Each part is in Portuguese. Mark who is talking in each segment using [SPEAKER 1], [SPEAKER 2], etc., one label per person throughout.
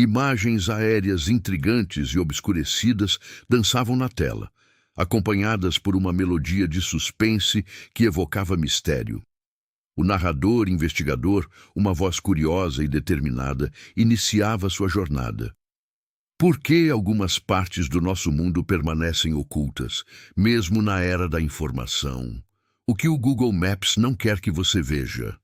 [SPEAKER 1] Imagens aéreas intrigantes e obscurecidas dançavam na tela, acompanhadas por uma melodia de suspense que evocava mistério. O narrador investigador, uma voz curiosa e determinada, iniciava sua jornada. Por que algumas partes do nosso mundo permanecem ocultas, mesmo na era da informação? O que o Google Maps não quer que você veja?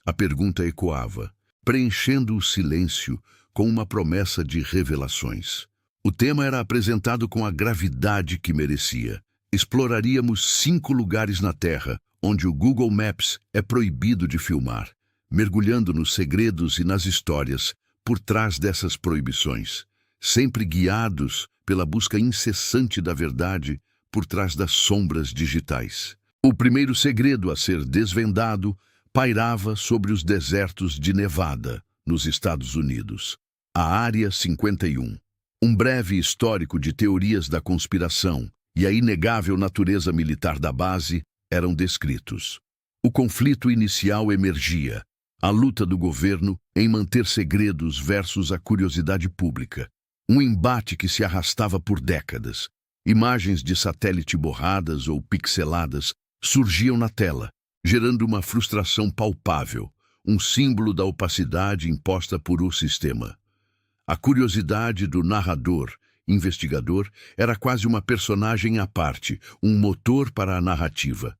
[SPEAKER 1] A pergunta ecoava, preenchendo o silêncio com uma promessa de revelações. O tema era apresentado com a gravidade que merecia. Exploraríamos 5 lugares na Terra, onde o Google Maps é proibido de filmar, mergulhando nos segredos e nas histórias por trás dessas proibições, sempre guiados pela busca incessante da verdade por trás das sombras digitais. O primeiro segredo a ser desvendado pairava sobre os desertos de Nevada, nos Estados Unidos. A Área 51. Um breve histórico de teorias da conspiração e a inegável natureza militar da base eram descritos. O conflito inicial emergia, a luta do governo em manter segredos versus a curiosidade pública. Um embate que se arrastava por décadas. Imagens de satélite borradas ou pixeladas surgiam na tela, gerando uma frustração palpável, um símbolo da opacidade imposta por o sistema. A curiosidade do narrador, investigador, era quase uma personagem à parte, um motor para a narrativa.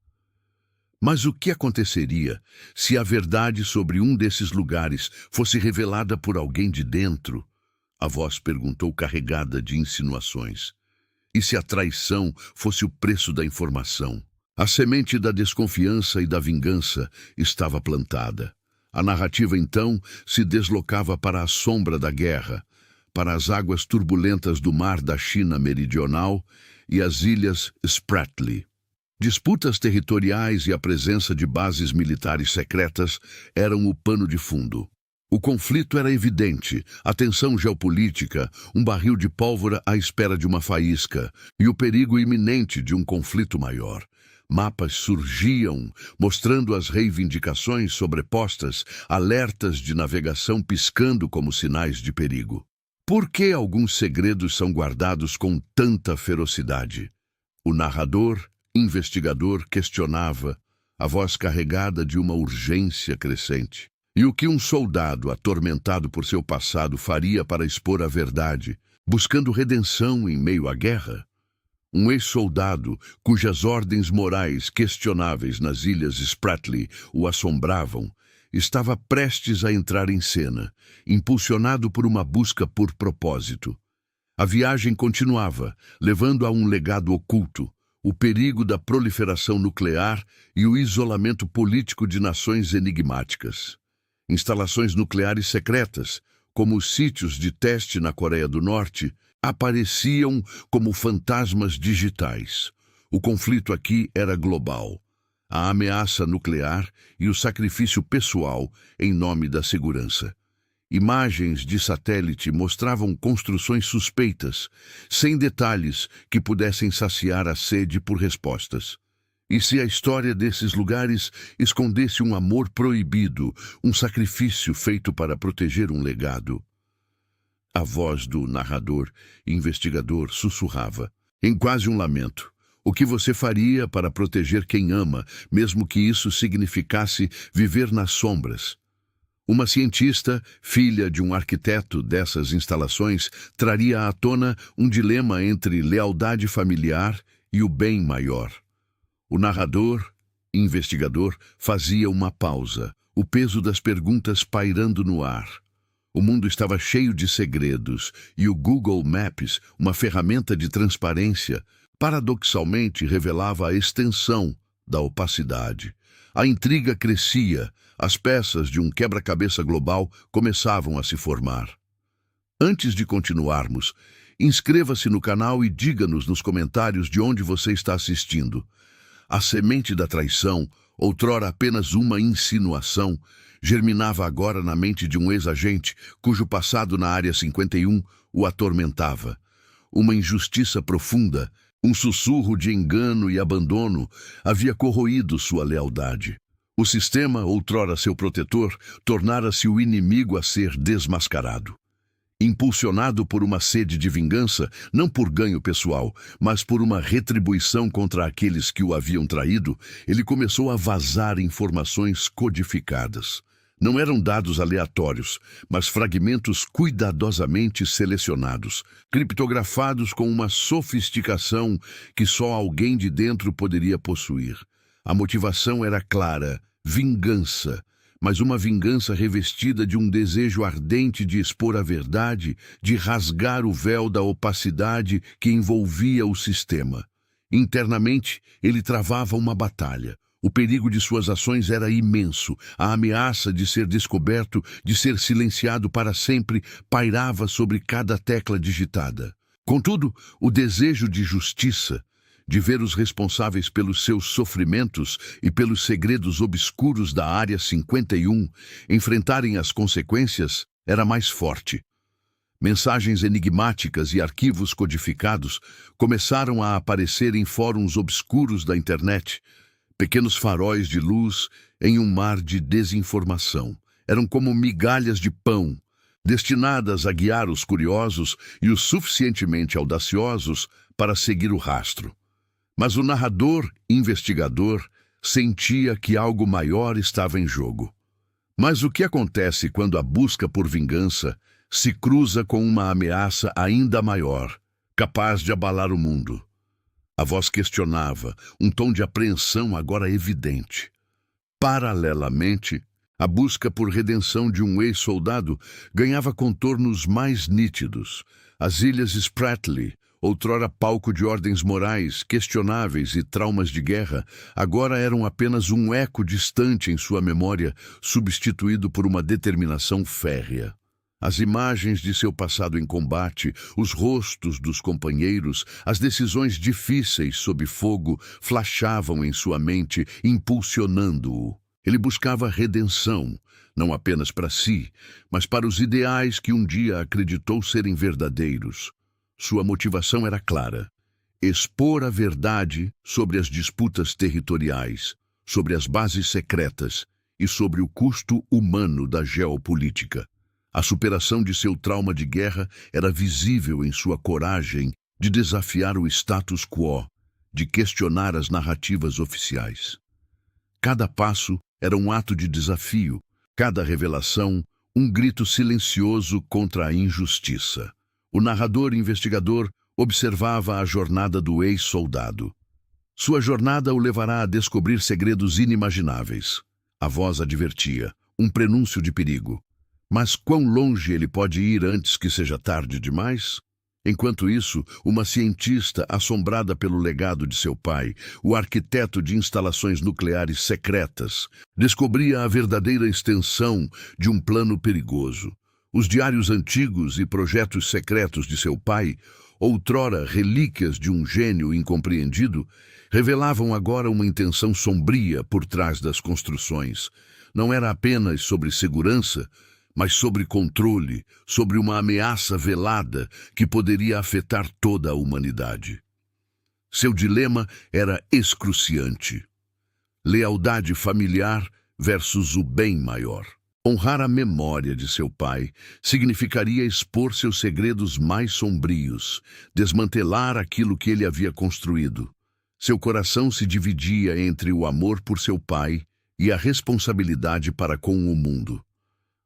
[SPEAKER 1] Mas o que aconteceria se a verdade sobre um desses lugares fosse revelada por alguém de dentro? A voz perguntou, carregada de insinuações. E se a traição fosse o preço da informação? A semente da desconfiança e da vingança estava plantada. A narrativa, então, se deslocava para a sombra da guerra, para as águas turbulentas do mar da China Meridional e as ilhas Spratly. Disputas territoriais e a presença de bases militares secretas eram o pano de fundo. O conflito era evidente, a tensão geopolítica, um barril de pólvora à espera de uma faísca e o perigo iminente de um conflito maior. Mapas surgiam, mostrando as reivindicações sobrepostas, alertas de navegação piscando como sinais de perigo. Por que alguns segredos são guardados com tanta ferocidade? O narrador, investigador, questionava, a voz carregada de uma urgência crescente. E o que um soldado atormentado por seu passado faria para expor a verdade, buscando redenção em meio à guerra? Um ex-soldado, cujas ordens morais questionáveis nas ilhas Spratly o assombravam, estava prestes a entrar em cena, impulsionado por uma busca por propósito. A viagem continuava, levando a um legado oculto, o perigo da proliferação nuclear e o isolamento político de nações enigmáticas. Instalações nucleares secretas, como os sítios de teste na Coreia do Norte, apareciam como fantasmas digitais. O conflito aqui era global. A ameaça nuclear e o sacrifício pessoal em nome da segurança. Imagens de satélite mostravam construções suspeitas, sem detalhes que pudessem saciar a sede por respostas. E se a história desses lugares escondesse um amor proibido, um sacrifício feito para proteger um legado? A voz do narrador, investigador, sussurrava, em quase um lamento. O que você faria para proteger quem ama, mesmo que isso significasse viver nas sombras? Uma cientista, filha de um arquiteto dessas instalações, traria à tona um dilema entre lealdade familiar e o bem maior. O narrador, investigador, fazia uma pausa, o peso das perguntas pairando no ar. O mundo estava cheio de segredos e o Google Maps, uma ferramenta de transparência, paradoxalmente revelava a extensão da opacidade. A intriga crescia, as peças de um quebra-cabeça global começavam a se formar. Antes de continuarmos, inscreva-se no canal e diga-nos nos comentários de onde você está assistindo. A semente da traição, outrora apenas uma insinuação, germinava agora na mente de um ex-agente cujo passado na Área 51 o atormentava. Uma injustiça profunda, um sussurro de engano e abandono havia corroído sua lealdade. O sistema, outrora seu protetor, tornara-se o inimigo a ser desmascarado. Impulsionado por uma sede de vingança, não por ganho pessoal, mas por uma retribuição contra aqueles que o haviam traído, ele começou a vazar informações codificadas. Não eram dados aleatórios, mas fragmentos cuidadosamente selecionados, criptografados com uma sofisticação que só alguém de dentro poderia possuir. A motivação era clara: vingança. Mas uma vingança revestida de um desejo ardente de expor a verdade, de rasgar o véu da opacidade que envolvia o sistema. Internamente, ele travava uma batalha. O perigo de suas ações era imenso. A ameaça de ser descoberto, de ser silenciado para sempre, pairava sobre cada tecla digitada. Contudo, o desejo de justiça, de ver os responsáveis pelos seus sofrimentos e pelos segredos obscuros da Área 51 enfrentarem as consequências, era mais forte. Mensagens enigmáticas e arquivos codificados começaram a aparecer em fóruns obscuros da internet, pequenos faróis de luz em um mar de desinformação. Eram como migalhas de pão, destinadas a guiar os curiosos e os suficientemente audaciosos para seguir o rastro. Mas o narrador, investigador, sentia que algo maior estava em jogo. Mas o que acontece quando a busca por vingança se cruza com uma ameaça ainda maior, capaz de abalar o mundo? A voz questionava, um tom de apreensão agora evidente. Paralelamente, a busca por redenção de um ex-soldado ganhava contornos mais nítidos. As Ilhas Spratly, outrora palco de ordens morais questionáveis e traumas de guerra, agora eram apenas um eco distante em sua memória, substituído por uma determinação férrea. As imagens de seu passado em combate, os rostos dos companheiros, as decisões difíceis sob fogo flashavam em sua mente, impulsionando-o. Ele buscava redenção, não apenas para si, mas para os ideais que um dia acreditou serem verdadeiros. Sua motivação era clara: expor a verdade sobre as disputas territoriais, sobre as bases secretas e sobre o custo humano da geopolítica. A superação de seu trauma de guerra era visível em sua coragem de desafiar o status quo, de questionar as narrativas oficiais. Cada passo era um ato de desafio, cada revelação um grito silencioso contra a injustiça. O narrador investigador observava a jornada do ex-soldado. Sua jornada o levará a descobrir segredos inimagináveis. A voz advertia, um prenúncio de perigo. Mas quão longe ele pode ir antes que seja tarde demais? Enquanto isso, uma cientista assombrada pelo legado de seu pai, o arquiteto de instalações nucleares secretas, descobria a verdadeira extensão de um plano perigoso. Os diários antigos e projetos secretos de seu pai, outrora relíquias de um gênio incompreendido, revelavam agora uma intenção sombria por trás das construções. Não era apenas sobre segurança, mas sobre controle, sobre uma ameaça velada que poderia afetar toda a humanidade. Seu dilema era excruciante: lealdade familiar versus o bem maior. Honrar a memória de seu pai significaria expor seus segredos mais sombrios, desmantelar aquilo que ele havia construído. Seu coração se dividia entre o amor por seu pai e a responsabilidade para com o mundo.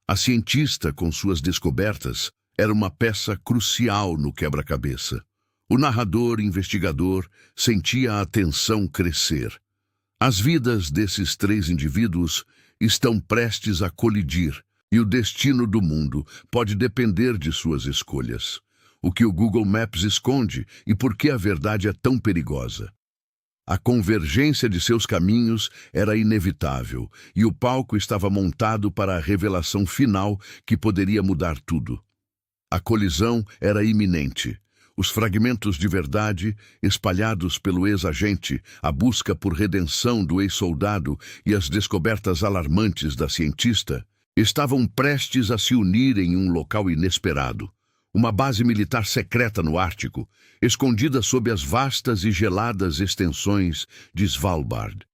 [SPEAKER 1] A cientista, com suas descobertas, era uma peça crucial no quebra-cabeça. O narrador investigador sentia a tensão crescer. As vidas desses três indivíduos estão prestes a colidir, e o destino do mundo pode depender de suas escolhas. O que o Google Maps esconde e por que a verdade é tão perigosa. A convergência de seus caminhos era inevitável, e o palco estava montado para a revelação final que poderia mudar tudo. A colisão era iminente. Os fragmentos de verdade, espalhados pelo ex-agente, a busca por redenção do ex-soldado e as descobertas alarmantes da cientista, estavam prestes a se unir em um local inesperado. Uma base militar secreta no Ártico, escondida sob as vastas e geladas extensões de Svalbard.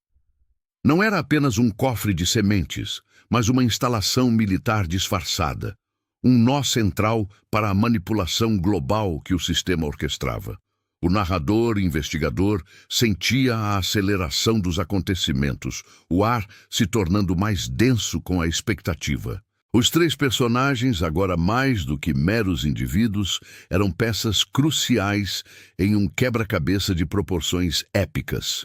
[SPEAKER 1] Não era apenas um cofre de sementes, mas uma instalação militar disfarçada. um nó central para a manipulação global que o sistema orquestrava. O narrador investigador sentia a aceleração dos acontecimentos, o ar se tornando mais denso com a expectativa. Os três personagens, agora mais do que meros indivíduos, eram peças cruciais em um quebra-cabeça de proporções épicas.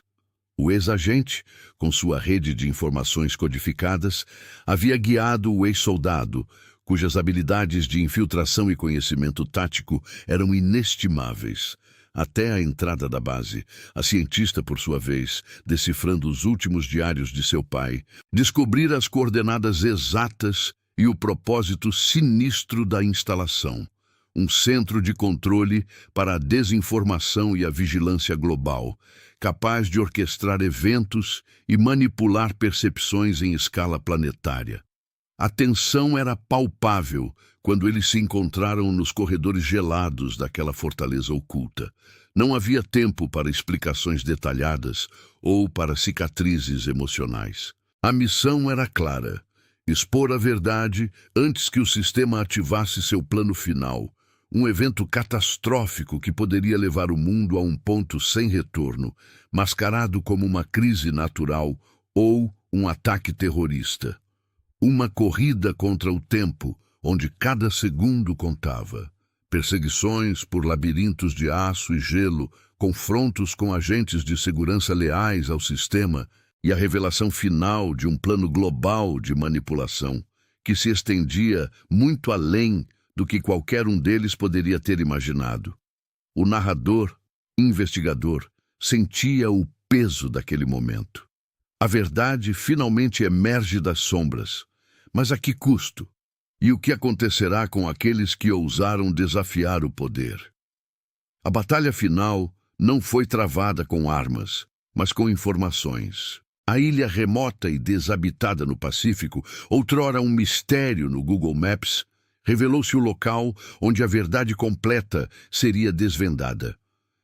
[SPEAKER 1] O ex-agente, com sua rede de informações codificadas, havia guiado o ex-soldado, cujas habilidades de infiltração e conhecimento tático eram inestimáveis. Até a entrada da base, a cientista, por sua vez, decifrando os últimos diários de seu pai, descobrira as coordenadas exatas e o propósito sinistro da instalação. Um centro de controle para a desinformação e a vigilância global, capaz de orquestrar eventos e manipular percepções em escala planetária. A tensão era palpável quando eles se encontraram nos corredores gelados daquela fortaleza oculta. Não havia tempo para explicações detalhadas ou para cicatrizes emocionais. A missão era clara: expor a verdade antes que o sistema ativasse seu plano final. Um evento catastrófico que poderia levar o mundo a um ponto sem retorno, mascarado como uma crise natural ou um ataque terrorista. Uma corrida contra o tempo, onde cada segundo contava. Perseguições por labirintos de aço e gelo, confrontos com agentes de segurança leais ao sistema e a revelação final de um plano global de manipulação, que se estendia muito além do que qualquer um deles poderia ter imaginado. O narrador, investigador, sentia o peso daquele momento. A verdade finalmente emerge das sombras. Mas a que custo? E o que acontecerá com aqueles que ousaram desafiar o poder? A batalha final não foi travada com armas, mas com informações. A ilha remota e desabitada no Pacífico, outrora um mistério no Google Maps, revelou-se o local onde a verdade completa seria desvendada.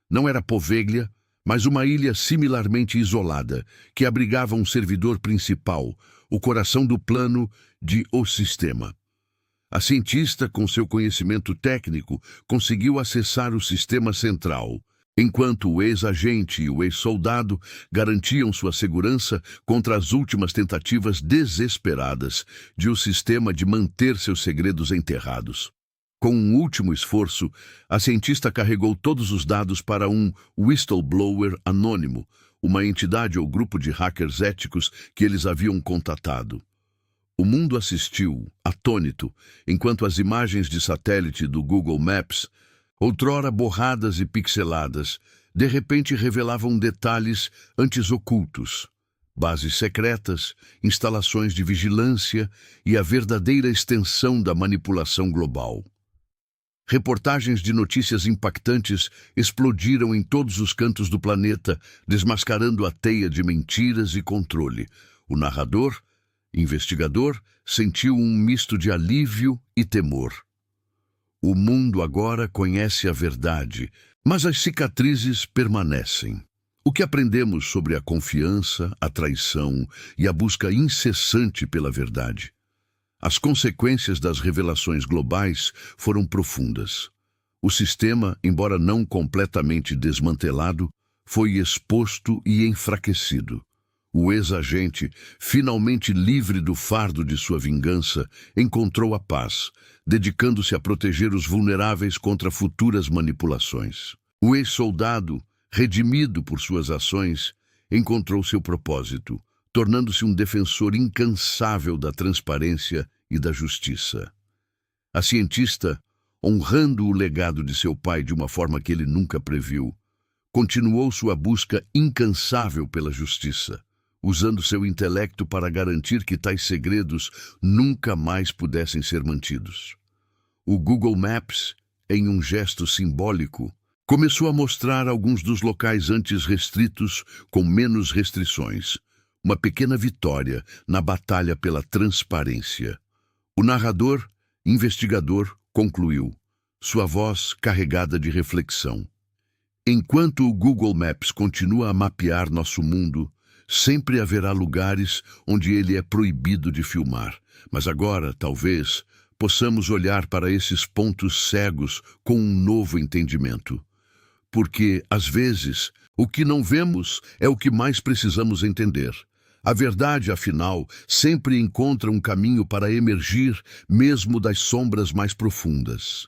[SPEAKER 1] Não era Poveglia, mas uma ilha similarmente isolada, que abrigava um servidor principal, o coração do plano de O Sistema. A cientista, com seu conhecimento técnico, conseguiu acessar o sistema central, enquanto o ex-agente e o ex-soldado garantiam sua segurança contra as últimas tentativas desesperadas de o sistema de manter seus segredos enterrados. Com um último esforço, a cientista carregou todos os dados para um whistleblower anônimo, uma entidade ou grupo de hackers éticos que eles haviam contatado. O mundo assistiu, atônito, enquanto as imagens de satélite do Google Maps, outrora borradas e pixeladas, de repente revelavam detalhes antes ocultos. Bases secretas, instalações de vigilância e a verdadeira extensão da manipulação global. Reportagens de notícias impactantes explodiram em todos os cantos do planeta, desmascarando a teia de mentiras e controle. O narrador, investigador, sentiu um misto de alívio e temor. O mundo agora conhece a verdade, mas as cicatrizes permanecem. O que aprendemos sobre a confiança, a traição e a busca incessante pela verdade? As consequências das revelações globais foram profundas. O sistema, embora não completamente desmantelado, foi exposto e enfraquecido. O ex-agente, finalmente livre do fardo de sua vingança, encontrou a paz, dedicando-se a proteger os vulneráveis contra futuras manipulações. O ex-soldado, redimido por suas ações, encontrou seu propósito, tornando-se um defensor incansável da transparência e da justiça. A cientista, honrando o legado de seu pai de uma forma que ele nunca previu, continuou sua busca incansável pela justiça, usando seu intelecto para garantir que tais segredos nunca mais pudessem ser mantidos. O Google Maps, em um gesto simbólico, começou a mostrar alguns dos locais antes restritos com menos restrições, uma pequena vitória na batalha pela transparência. O narrador, investigador, concluiu, sua voz carregada de reflexão. Enquanto o Google Maps continua a mapear nosso mundo, sempre haverá lugares onde ele é proibido de filmar, mas agora, talvez, possamos olhar para esses pontos cegos com um novo entendimento. Porque, às vezes, o que não vemos é o que mais precisamos entender. A verdade, afinal, sempre encontra um caminho para emergir, mesmo das sombras mais profundas.